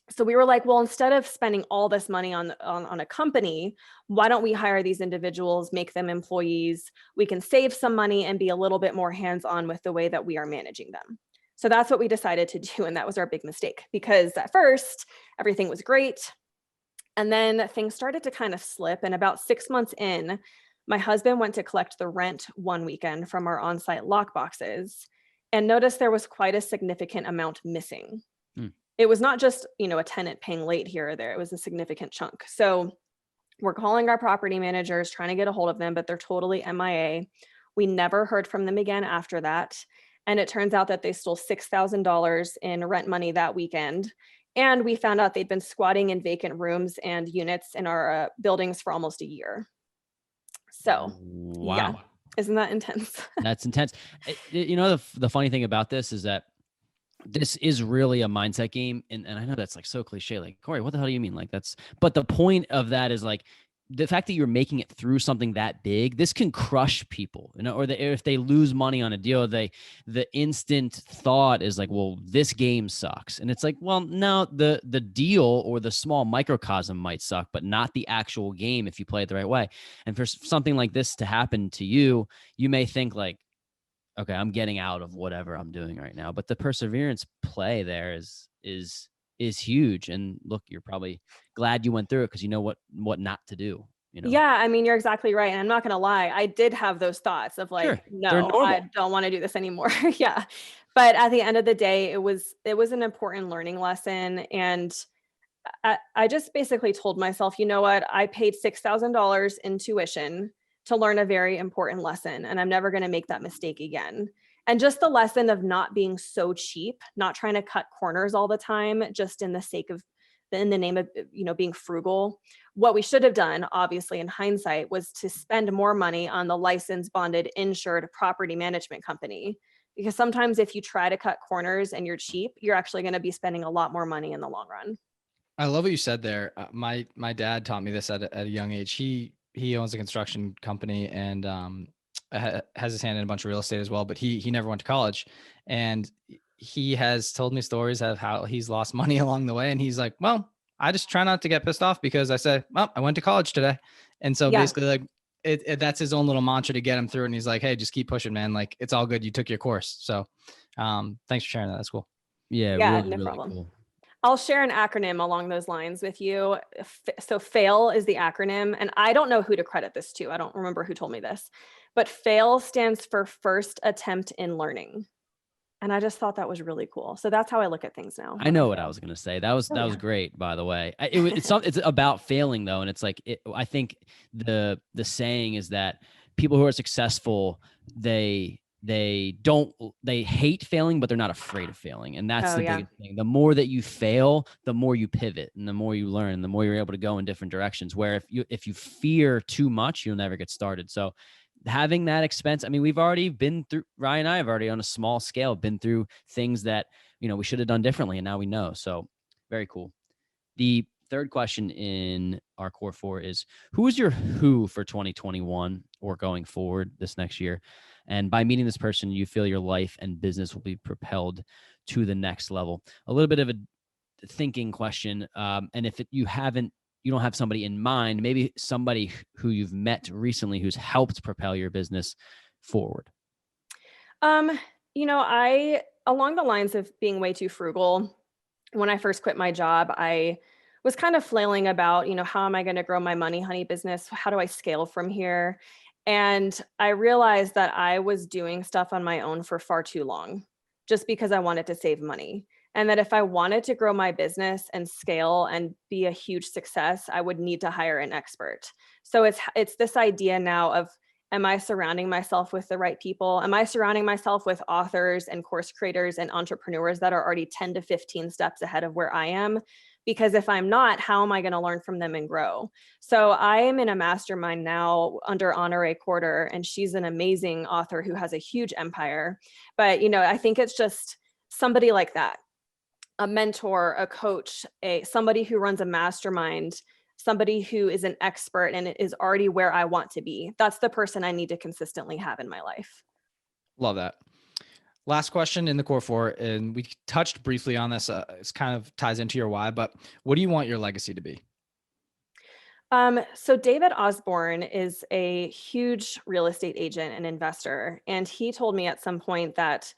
So we were like, well, instead of spending all this money on a company, why don't we hire these individuals, make them employees? We can save some money and be a little bit more hands-on with the way that we are managing them. So that's what we decided to do. And that was our big mistake, because at first everything was great. And then things started to kind of slip. And about 6 months in, my husband went to collect the rent one weekend from our on-site lock boxes and noticed there was quite a significant amount missing. Hmm. It was not just, a tenant paying late here or there. It was a significant chunk. So we're calling our property managers, trying to get a hold of them, but they're totally MIA. We never heard from them again after that. And it turns out that they stole $6,000 in rent money that weekend. And we found out they'd been squatting in vacant rooms and units in our buildings for almost a year. So, yeah, Wow. isn't that intense? That's intense. The funny thing about this is that this is really a mindset game. And I know that's like so cliche, like, Corey, what the hell do you mean? Like but the point of that is like the fact that you're making it through something that big, this can crush people, or if they lose money on a deal, the instant thought is like, well, this game sucks. And it's like, well, no, the deal or the small microcosm might suck, but not the actual game if you play it the right way. And for something like this to happen to you, you may think like, okay, I'm getting out of whatever I'm doing right now. But the perseverance play there is huge. And look, you're probably glad you went through it because you know what not to do. Yeah, I mean, you're exactly right. And I'm not going to lie, I did have those thoughts of like, Sure, no, I don't want to do this anymore. Yeah. But at the end of the day, it was an important learning lesson. And I just basically told myself, you know what, I paid $6,000 in tuition to learn a very important lesson, and I'm never going to make that mistake again. And just the lesson of not being so cheap, not trying to cut corners all the time, just in the name of, being frugal. What we should have done, obviously, in hindsight, was to spend more money on the licensed, bonded, insured property management company. Because sometimes if you try to cut corners and you're cheap, you're actually going to be spending a lot more money in the long run. I love what you said there. My dad taught me this at a young age. He owns a construction company and has his hand in a bunch of real estate as well. But he never went to college, and he has told me stories of how he's lost money along the way. And he's like, "Well, I just try not to get pissed off because I say, well, I went to college today." And so basically, like that's his own little mantra to get him through. And he's like, "Hey, just keep pushing, man. Like it's all good. You took your course." So thanks for sharing that. That's cool. Yeah, Yeah, really, no really problem. cool. I'll share an acronym along those lines with you. So FAIL is the acronym, and I don't know who to credit this to. I don't remember who told me this, but FAIL stands for first attempt in learning. And I just thought that was really cool. So that's how I look at things now. I know what I was going to say. That was great, by the way. It's about failing though. And it's like, I think the saying is that people who are successful, they hate failing, but they're not afraid of failing. And that's the biggest thing. The more that you fail, the more you pivot and the more you learn, and the more you're able to go in different directions, where if you fear too much, you'll never get started. So having that expense, I mean, we've already been through, Ryan and I have already on a small scale been through things that, we should have done differently. And now we know. So very cool. The third question in our core 4 is, who is your who for 2021 or going forward this next year? And by meeting this person, you feel your life and business will be propelled to the next level. A little bit of a thinking question. And if you don't have somebody in mind, maybe somebody who you've met recently who's helped propel your business forward. I, along the lines of being way too frugal, when I first quit my job, I was kind of flailing about, how am I going to grow my Money Honey business? How do I scale from here? And I realized that I was doing stuff on my own for far too long, just because I wanted to save money. And that if I wanted to grow my business and scale and be a huge success, I would need to hire an expert. So it's this idea now of, am I surrounding myself with the right people? Am I surrounding myself with authors and course creators and entrepreneurs that are already 10 to 15 steps ahead of where I am? Because if I'm not, how am I going to learn from them and grow? So I am in a mastermind now under Honore Quarter, and she's an amazing author who has a huge empire. But, I think it's just somebody like that, a mentor, a coach, somebody who runs a mastermind, somebody who is an expert and is already where I want to be. That's the person I need to consistently have in my life. Love that. Last question in the core four, and we touched briefly on this. It's kind of ties into your why, but what do you want your legacy to be? So David Osborne is a huge real estate agent and investor. And he told me at some point that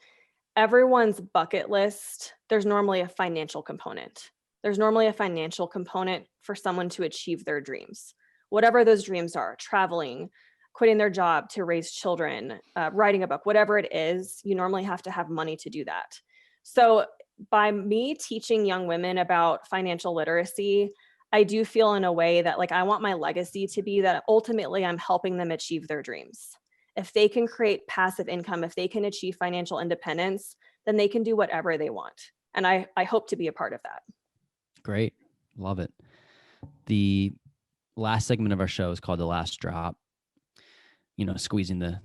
everyone's bucket list, there's normally a financial component. There's normally a financial component for someone to achieve their dreams, whatever those dreams are: traveling, quitting their job to raise children, writing a book, whatever it is, you normally have to have money to do that. So by me teaching young women about financial literacy, I do feel in a way that like I want my legacy to be that ultimately I'm helping them achieve their dreams. If they can create passive income, if they can achieve financial independence, then they can do whatever they want. And I hope to be a part of that. Great. Love it. The last segment of our show is called The Last Drop. You know, squeezing the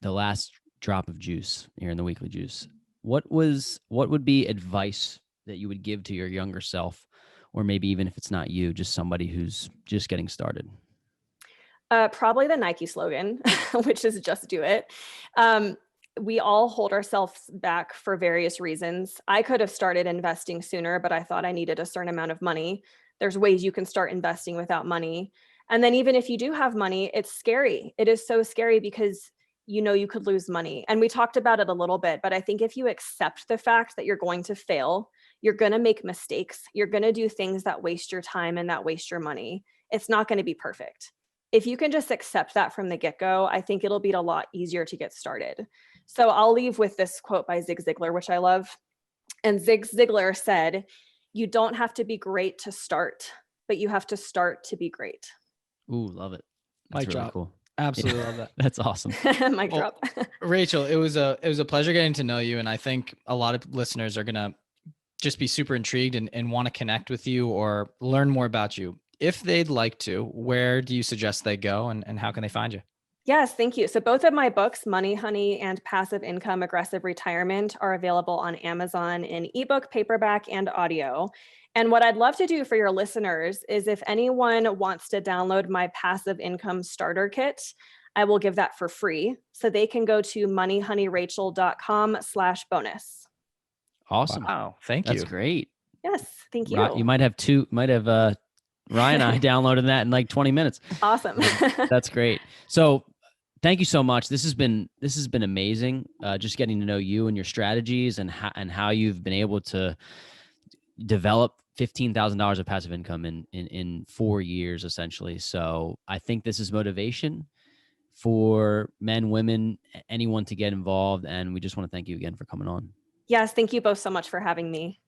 last drop of juice here in the weekly juice. What would be advice that you would give to your younger self, or maybe even if it's not you, just somebody who's just getting started? Probably the Nike slogan, which is just do it. We all hold ourselves back for various reasons. I could have started investing sooner, but I thought I needed a certain amount of money. There's ways you can start investing without money. And then even if you do have money, it's scary. It is so scary because you know you could lose money. And we talked about it a little bit, but I think if you accept the fact that you're going to fail, you're going to make mistakes, you're going to do things that waste your time and that waste your money, it's not going to be perfect. If you can just accept that from the get-go, I think it'll be a lot easier to get started. So I'll leave with this quote by Zig Ziglar, which I love. And Zig Ziglar said, "You don't have to be great to start, but you have to start to be great." Ooh, love it. That's Mic really drop. cool. Absolutely Yeah. love that. That's awesome. Mic drop. Rachel, it was a pleasure getting to know you. And I think a lot of listeners are going to just be super intrigued and want to connect with you or learn more about you. If they'd like to, where do you suggest they go and how can they find you? Yes, thank you. So both of my books, Money Honey and Passive Income Aggressive Retirement, are available on Amazon in ebook, paperback, and audio. And what I'd love to do for your listeners is if anyone wants to download my Passive Income Starter Kit, I will give that for free. So they can go to moneyhoneyrachel.com/bonus. Awesome. Wow. Thank That's you. Yes, great. thank you. You might have Ryan and I downloaded that in like 20 minutes. Awesome. That's great. So thank you so much. This has been amazing. Just getting to know you and your strategies and how you've been able to develop $15,000 of passive income in 4 years, essentially. So I think this is motivation for men, women, anyone to get involved. And we just want to thank you again for coming on. Yes, thank you both so much for having me.